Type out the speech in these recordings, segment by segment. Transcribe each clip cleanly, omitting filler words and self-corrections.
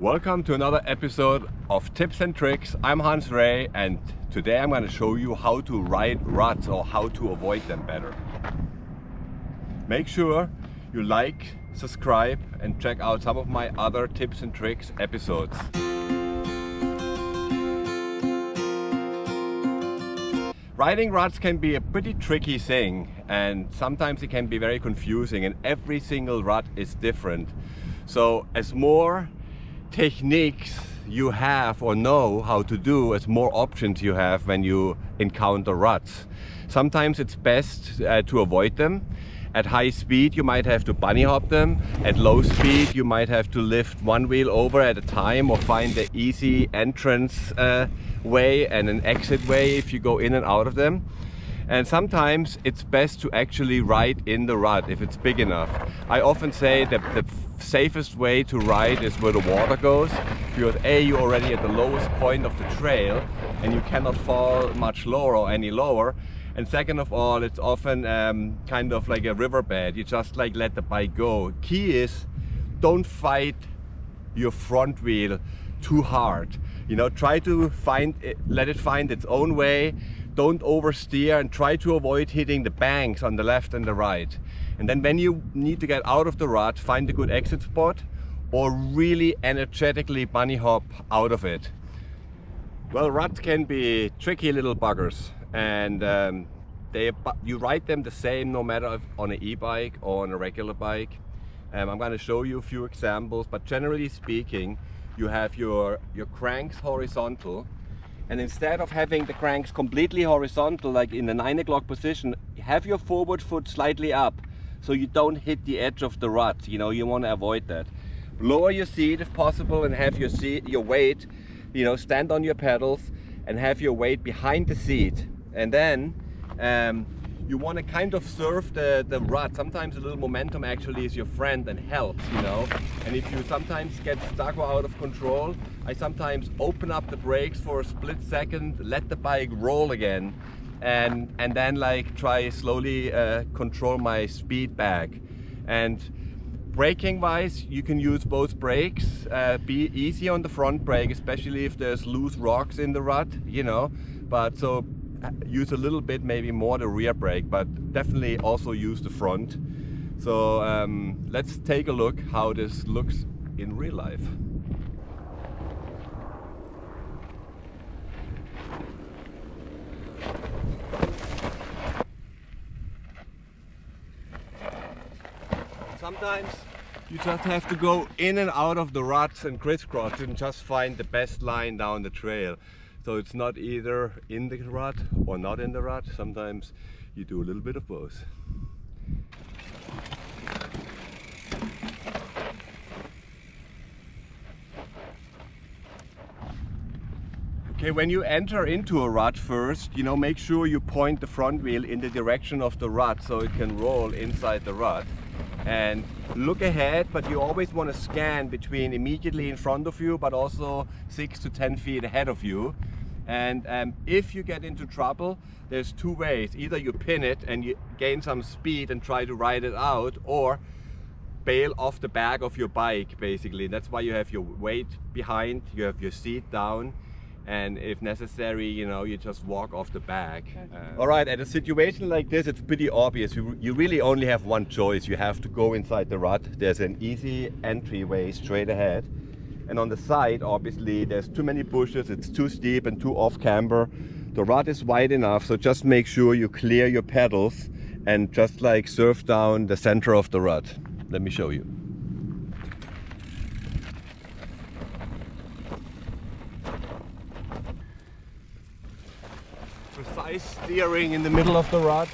Welcome to another episode of Tips and Tricks. I'm Hans Rey, and today I'm going to show you how to ride ruts or how to avoid them better. Make sure you like, subscribe and check out some of my other tips and tricks episodes. Riding ruts can be a pretty tricky thing, and sometimes it can be very confusing, and every single rut is different. So as more techniques you have or know how to do, as more options you have when you encounter ruts. Sometimes it's best to avoid them. At high speed you might have to bunny hop them. At low speed you might have to lift one wheel over at a time or find the easy entrance way and an exit way if you go in and out of them. And sometimes it's best to actually ride in the rut if it's big enough. I often say that the safest way to ride is where the water goes, because A, you're already at the lowest point of the trail and you cannot fall much lower or any lower. And second of all, it's often kind of like a riverbed. You just like let the bike go. Key is don't fight your front wheel too hard. You know, try to let it find its own way. Don't oversteer and try to avoid hitting the banks on the left and the right. And then when you need to get out of the rut, find a good exit spot or really energetically bunny hop out of it. Well, ruts can be tricky little buggers, and you ride them the same no matter if on an e-bike or on a regular bike. I'm going to show you a few examples, but generally speaking, you have your cranks horizontal. And instead of having the cranks completely horizontal, like in the 9 o'clock position, have your forward foot slightly up so you don't hit the edge of the rut. You know, you want to avoid that. Lower your seat if possible and have your weight, you know, stand on your pedals and have your weight behind the seat. And then you want to kind of surf the rut. Sometimes a little momentum actually is your friend and helps, you know. And if you sometimes get stuck or out of control, I sometimes open up the brakes for a split second, let the bike roll again, and then like try slowly control my speed back. And braking wise, you can use both brakes. Be easy on the front brake, especially if there's loose rocks in the rut, you know. But so use a little bit maybe more the rear brake, but definitely also use the front. So let's take a look how this looks in real life. Sometimes you just have to go in and out of the ruts and crisscross and just find the best line down the trail. So it's not either in the rut or not in the rut. Sometimes you do a little bit of both. Okay, when you enter into a rut first, you know, make sure you point the front wheel in the direction of the rut so it can roll inside the rut. And look ahead, but you always want to scan between immediately in front of you, but also 6 to 10 feet ahead of you. And if you get into trouble, there's two ways. Either you pin it and you gain some speed and try to ride it out, or bail off the back of your bike, basically. That's why you have your weight behind, you have your seat down, and if necessary, you know, you just walk off the back. All right, at a situation like this, it's pretty obvious. You really only have one choice. You have to go inside the rut. There's an easy entryway straight ahead. And on the side, obviously, there's too many bushes, it's too steep and too off camber. The rut is wide enough, so just make sure you clear your pedals and just like surf down the center of the rut. Let me show you. Precise steering in the middle of the rut.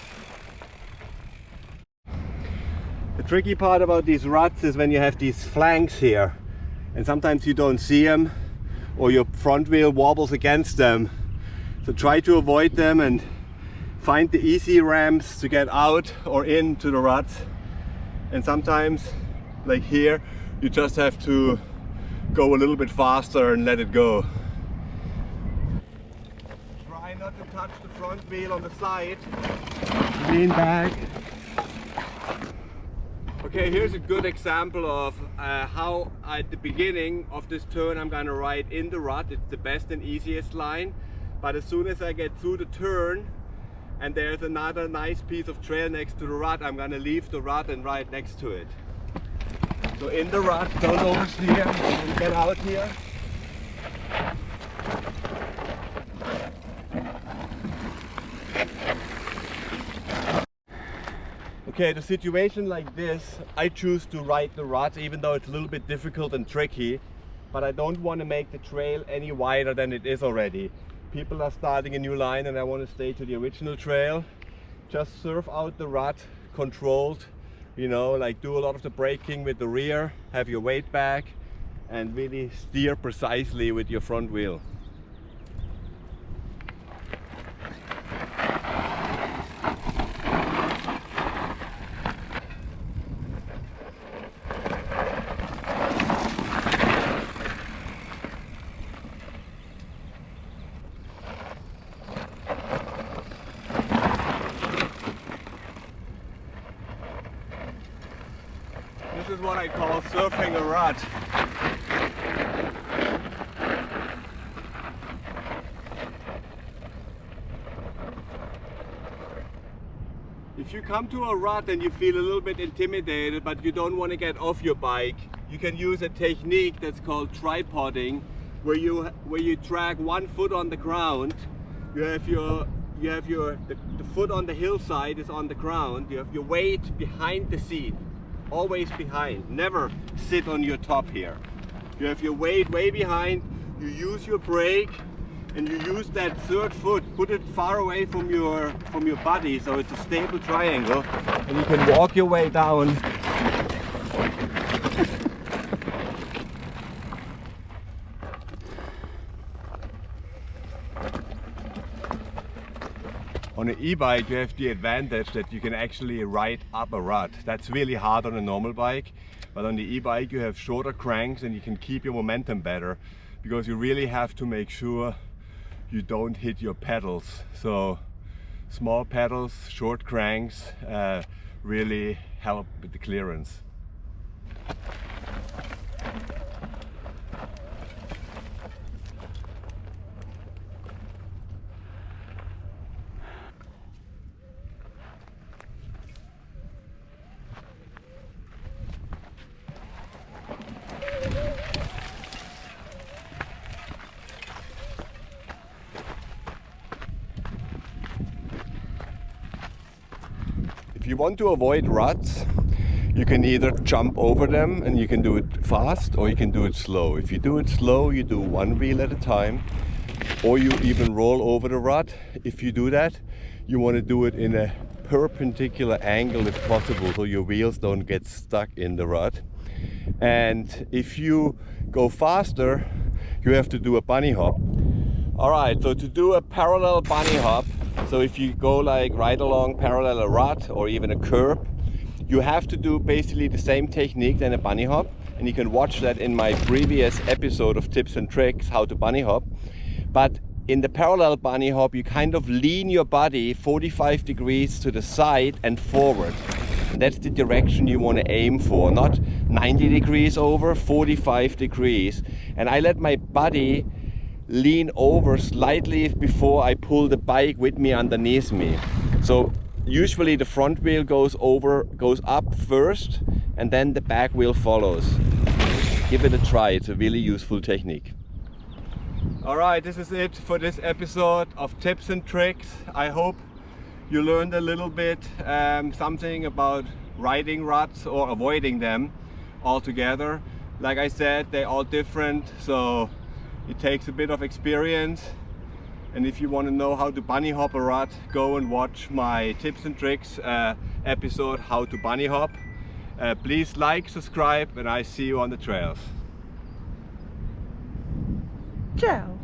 The tricky part about these ruts is when you have these flanks here, and sometimes you don't see them or your front wheel wobbles against them. So try to avoid them and find the easy ramps to get out or into the rut. And sometimes, like here, you just have to go a little bit faster and let it go. Try not to touch the front wheel on the side. Lean back. Okay, here's a good example of how at the beginning of this turn I'm gonna ride in the rut. It's the best and easiest line, but as soon as I get through the turn and there's another nice piece of trail next to the rut, I'm gonna leave the rut and ride next to it. So in the rut, don't oversteer, and get out here. Okay, the situation like this, I choose to ride the rut even though it's a little bit difficult and tricky, but I don't want to make the trail any wider than it is already. People are starting a new line and I want to stay to the original trail. Just surf out the rut, controlled, you know, like do a lot of the braking with the rear, have your weight back, and really steer precisely with your front wheel. This is what I call surfing a rut. If you come to a rut and you feel a little bit intimidated but you don't want to get off your bike, you can use a technique that's called tripoding, where you drag one foot on the ground. The foot on the hillside is on the ground. You have your weight behind the seat. Always behind, never sit on your top here. You have your weight way behind, you use your brake, and you use that third foot, put it far away from your body so it's a stable triangle, and you can walk your way down. On an e-bike you have the advantage that you can actually ride up a rut. That's really hard on a normal bike, but on the e-bike you have shorter cranks and you can keep your momentum better, because you really have to make sure you don't hit your pedals. So small pedals, short cranks really help with the clearance. If you want to avoid ruts, you can either jump over them and you can do it fast, or you can do it slow. If you do it slow, you do one wheel at a time, or you even roll over the rut. If you do that, you want to do it in a perpendicular angle if possible, so your wheels don't get stuck in the rut. And if you go faster, you have to do a bunny hop. Alright, so to do a parallel bunny hop, so if you go like right along parallel a rut or even a curb, you have to do basically the same technique than a bunny hop, and you can watch that in my previous episode of tips and tricks how to bunny hop. But in the parallel bunny hop you kind of lean your body 45 degrees to the side and forward, and that's the direction you want to aim for, not 90 degrees over, 45 degrees. And I let my body lean over slightly before I pull the bike with me underneath me. So usually the front wheel goes up first and then the back wheel follows. Give it a try, it's a really useful technique. Alright, this is it for this episode of Tips and Tricks. I hope you learned a little bit something about riding ruts or avoiding them altogether. Like I said, they're all different, so it takes a bit of experience. And if you want to know how to bunny hop a rut, go and watch my tips and tricks episode, how to bunny hop. Please like, subscribe, and I see you on the trails. Ciao.